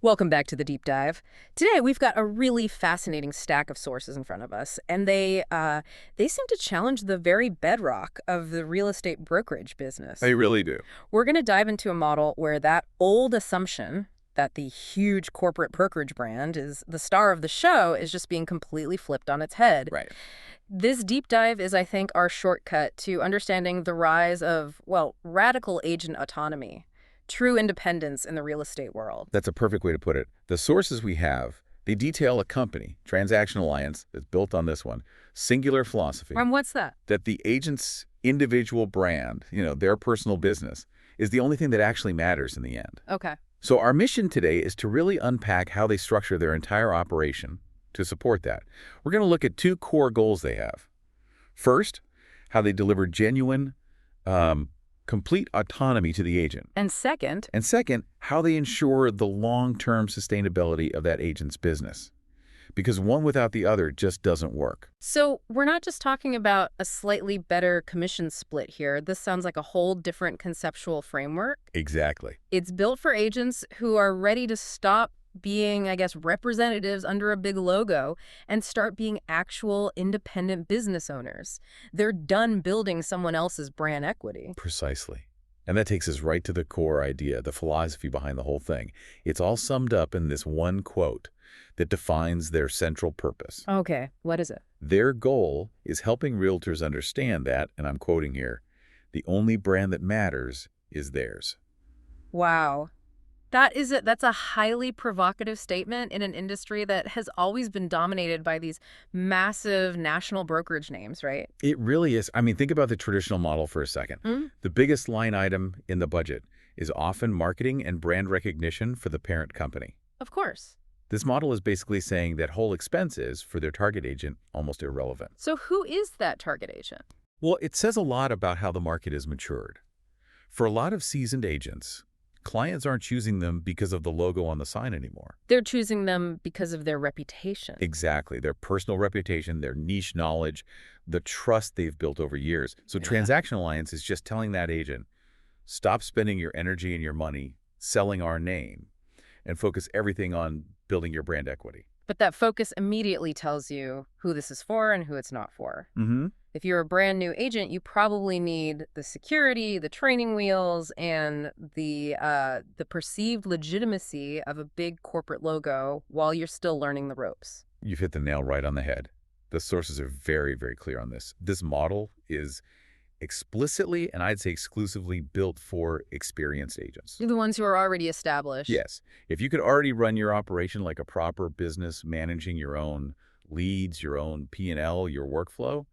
Welcome back to the deep dive. Today we've got a really fascinating stack of sources in front of us, and they seem to challenge the very bedrock of the real estate brokerage business. They really do. We're going to dive into a model where that old assumption that the huge corporate brokerage brand is the star of the show is just being completely flipped on its head. Right. This deep dive is, I think, our shortcut to understanding the rise of, well, radical agent autonomy. True independence in the real estate world. That's a perfect way to put it. The sources we have, they detail a company, Transaction Alliance, that's built on this one, singular philosophy. And what's that? That the agent's individual brand, their personal business, is the only thing that actually matters in the end. Okay. So our mission today is to really unpack how they structure their entire operation to support that. We're going to look at two core goals they have. First, how they deliver genuine, complete autonomy to the agent. And second, how they ensure the long-term sustainability of that agent's business. Because one without the other just doesn't work. so we're not just talking about a slightly better commission split here. This sounds like a whole different conceptual framework. Exactly. It's built for agents who are ready to stop being, I guess, representatives under a big logo and start being actual independent business owners. They're done building someone else's brand equity. Precisely. And that takes us right to the core idea, the philosophy behind the whole thing. It's all summed up in this one quote that defines their central purpose. Okay, what is it? Their goal is helping realtors understand that, and I'm quoting here, the only brand that matters is theirs. Wow. That's a highly provocative statement in an industry that has always been dominated by these massive national brokerage names, right? It really is. I mean, think about the traditional model for a second. The biggest line item in the budget is often marketing and brand recognition for the parent company. Of course. This model is basically saying that whole expenses for their target agent almost irrelevant. So who is that target agent? Well, it says a lot about how the market has matured. For a lot of seasoned agents, clients aren't choosing them because of the logo on the sign anymore. They're choosing them because of their reputation. Exactly. Their personal reputation, their niche knowledge, the trust they've built over years. So Transaction Alliance is just telling that agent, stop spending your energy and your money selling our name and focus everything on building your brand equity. But that focus immediately tells you who this is for and who it's not for. Mm-hmm. If you're a brand new agent, you probably need the security, the training wheels, and the perceived legitimacy of a big corporate logo while you're still learning the ropes. You've hit the nail right on the head. The sources are very, very clear on this. This model is explicitly, and I'd say exclusively, built for experienced agents. You're the ones who are already established. Yes. If you could already run your operation like a proper business, managing your own leads, your own P&L, your workflow,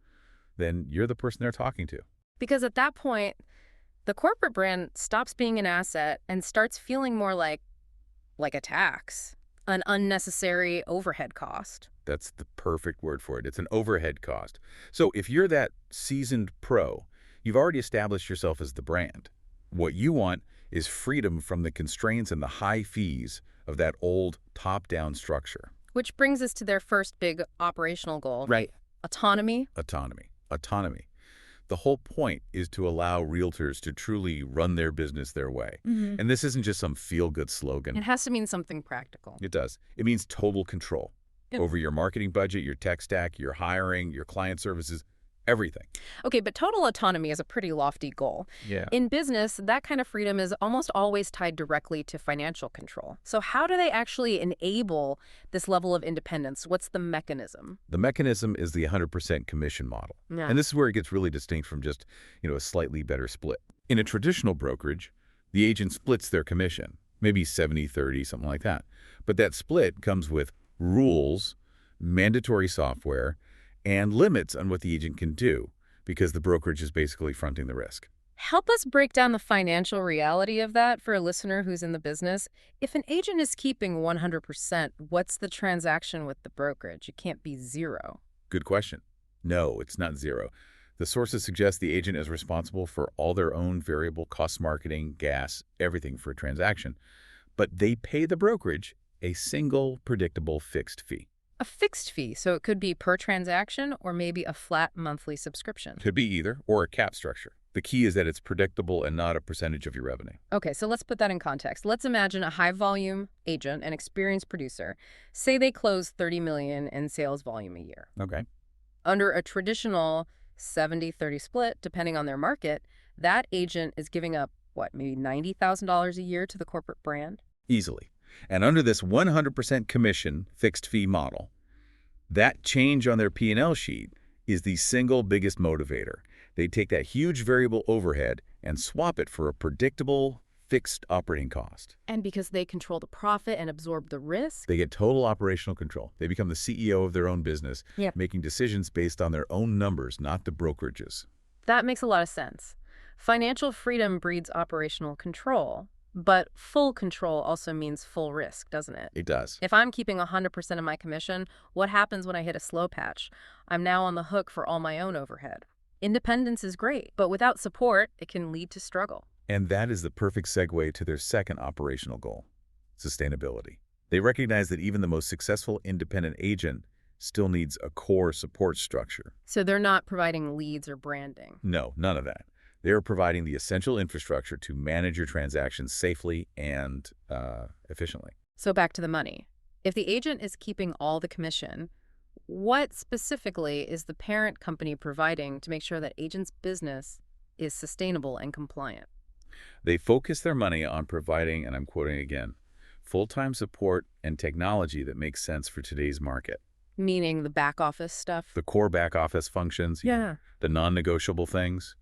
then you're the person they're talking to. Because at that point, the corporate brand stops being an asset and starts feeling more like a tax, an unnecessary overhead cost. That's the perfect word for it. It's an overhead cost. So if you're that seasoned pro, you've already established yourself as the brand. What you want is freedom from the constraints and the high fees of that old top-down structure. Which brings us to their first big operational goal. Right. Autonomy. Autonomy. The whole point is to allow realtors to truly run their business their way. Mm-hmm. And this isn't just some feel-good slogan. It has to mean something practical. It does. It means total control over your marketing budget, your tech stack, your hiring, your client services, everything. Okay, but total autonomy is a pretty lofty goal. Yeah. In business, that kind of freedom is almost always tied directly to financial control. So how do they actually enable this level of independence? What's the mechanism? The mechanism is the 100% commission model. Yeah. And this is where it gets really distinct from just, a slightly better split. In a traditional brokerage, the agent splits their commission, maybe 70-30, something like that. But that split comes with rules, mandatory software, and limits on what the agent can do because the brokerage is basically fronting the risk. Help us break down the financial reality of that for a listener who's in the business. If an agent is keeping 100%, what's the transaction with the brokerage? It can't be zero. Good question. No, it's not zero. The sources suggest the agent is responsible for all their own variable cost marketing, gas, everything for a transaction. But they pay the brokerage a single predictable fixed fee. A fixed fee, so it could be per transaction or maybe a flat monthly subscription. Could be either, or a cap structure. The key is that it's predictable and not a percentage of your revenue. Okay, so let's put that in context. Let's imagine a high-volume agent, an experienced producer. Say they close 30 million in sales volume a year. Okay. Under a traditional 70-30 split, depending on their market, that agent is giving up, what, maybe $90,000 a year to the corporate brand? Easily. And under this 100% commission fixed fee model, that change on their P&L sheet is the single biggest motivator. They take that huge variable overhead and swap it for a predictable, fixed operating cost. And because they control the profit and absorb the risk? They get total operational control. They become the CEO of their own business, Yeah. making decisions based on their own numbers, not the brokerages. That makes a lot of sense. Financial freedom breeds operational control, but full control also means full risk, doesn't it? It does. If I'm keeping 100% of my commission, what happens when I hit a slow patch? I'm now on the hook for all my own overhead. Independence is great, but without support, it can lead to struggle. And that is the perfect segue to their second operational goal, sustainability. They recognize that even the most successful independent agent still needs a core support structure. So they're not providing leads or branding. No, none of that. They are providing the essential infrastructure to manage your transactions safely and efficiently. So back to the money. If the agent is keeping all the commission, what specifically is the parent company providing to make sure that agent's business is sustainable and compliant? They focus their money on providing, and I'm quoting again, full-time support and technology that makes sense for today's market. Meaning the back office stuff? The core back office functions, Yeah. the non-negotiable things,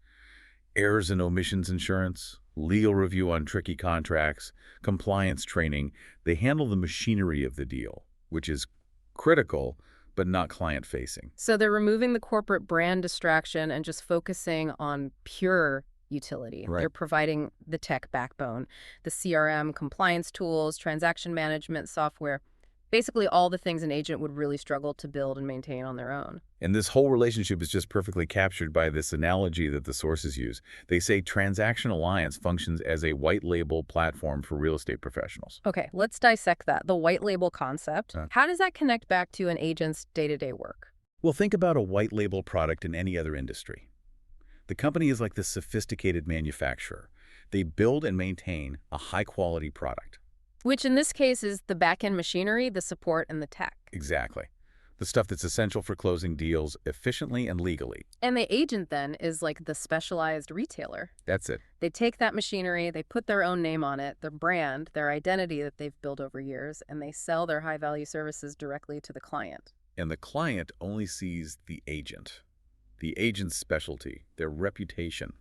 errors and omissions insurance, legal review on tricky contracts, compliance training. They handle the machinery of the deal, which is critical but not client-facing. So they're removing the corporate brand distraction and just focusing on pure utility. Right. They're providing the tech backbone, the CRM, compliance tools, transaction management software, basically all the things an agent would really struggle to build and maintain on their own. And this whole relationship is just perfectly captured by this analogy that the sources use. They say Transaction Alliance functions as a white label platform for real estate professionals. Okay, let's dissect that. The white label concept. Uh. How does that connect back to an agent's day-to-day work? Well, think about a white label product in any other industry. The company is like this sophisticated manufacturer. They build and maintain a high-quality product. Which in this case is the back-end machinery, the support, and the tech. Exactly. The stuff that's essential for closing deals efficiently and legally. And the agent then is like the specialized retailer. That's it. They take that machinery, they put their own name on it, their brand, their identity that they've built over years, and they sell their high-value services directly to the client. And the client only sees the agent's specialty, their reputation,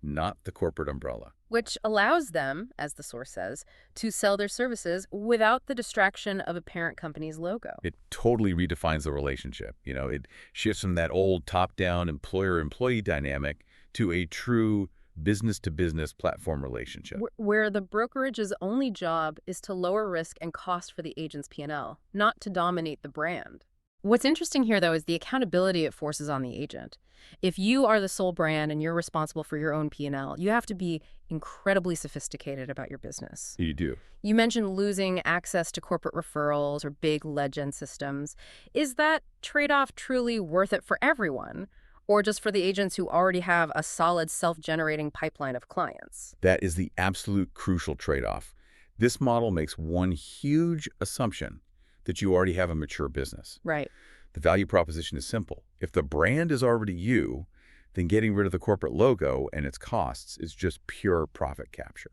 not the corporate umbrella. Which allows them, as the source says, to sell their services without the distraction of a parent company's logo. It totally redefines the relationship. It shifts from that old top-down employer-employee dynamic to a true business-to-business platform relationship. Where the brokerage's only job is to lower risk and cost for the agent's P&L, not to dominate the brand. What's interesting here, though, is the accountability it forces on the agent. If you are the sole brand and you're responsible for your own P&L, you have to be incredibly sophisticated about your business. You do. You mentioned losing access to corporate referrals or big lead gen systems. Is that trade-off truly worth it for everyone, or just for the agents who already have a solid self-generating pipeline of clients? That is the absolute crucial trade-off. This model makes one huge assumption that you already have a mature business. Right. The value proposition is simple. If the brand is already you, then getting rid of the corporate logo and its costs is just pure profit capture.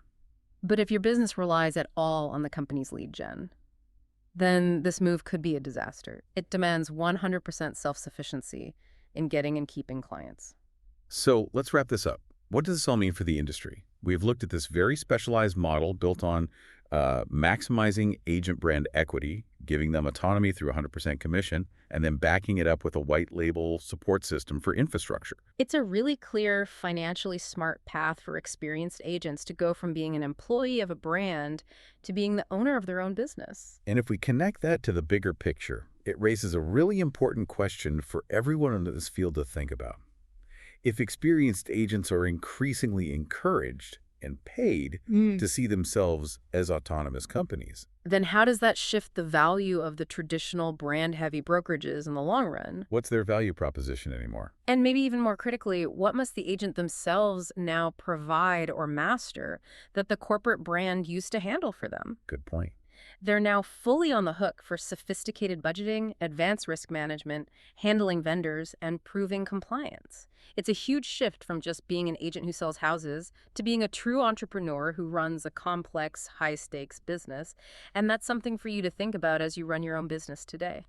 But if your business relies at all on the company's lead gen, then this move could be a disaster. It demands 100% self-sufficiency in getting and keeping clients. So let's wrap this up. What does this all mean for the industry? We've looked at this very specialized model built on maximizing agent brand equity, giving them autonomy through 100% commission, and then backing it up with a white label support system for infrastructure. It's a really clear, financially smart path for experienced agents to go from being an employee of a brand to being the owner of their own business. And if we connect that to the bigger picture, it raises a really important question for everyone in this field to think about. If experienced agents are increasingly encouraged, and paid to see themselves as autonomous companies. Then how does that shift the value of the traditional brand-heavy brokerages in the long run? What's their value proposition anymore? And maybe even more critically, what must the agent themselves now provide or master that the corporate brand used to handle for them? Good point. They're now fully on the hook for sophisticated budgeting, advanced risk management, handling vendors, and proving compliance. It's a huge shift from just being an agent who sells houses to being a true entrepreneur who runs a complex, high-stakes business. And that's something for you to think about as you run your own business today.